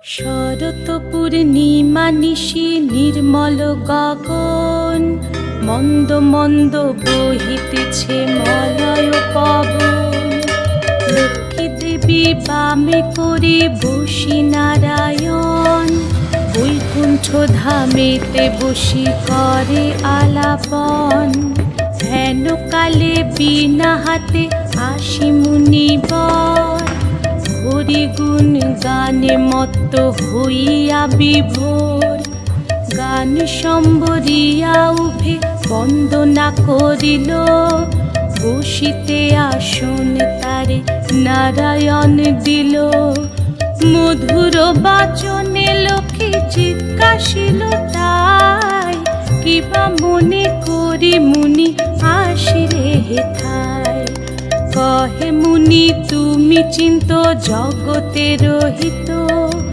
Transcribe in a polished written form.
শরৎ পূর্ণিমা নিশি নির্মল গগন, মন্দ মন্দ বহিতেছে মলয় পবন। লক্ষ্মী দেবী বামে করে বসি নারায়ণ, বৈকুণ্ঠ ধামেতে বসি করে আলাপন। হেন কালে বিনা হাতে আসি মুনিবর, হরিগুণ গানে মত্ত হইয়া বিভোর। গান সম্বরিয়া উভে বন্দনা করিল, বসিতে আসন তারে নারায়ণ দিল। মধুর বাচনে লোকে জিজ্ঞাসিল তাই, কিবা মনে করি মুনি আসিরে হেথায়। কহে মুনি তুমি চিন্ত জগতের হিত,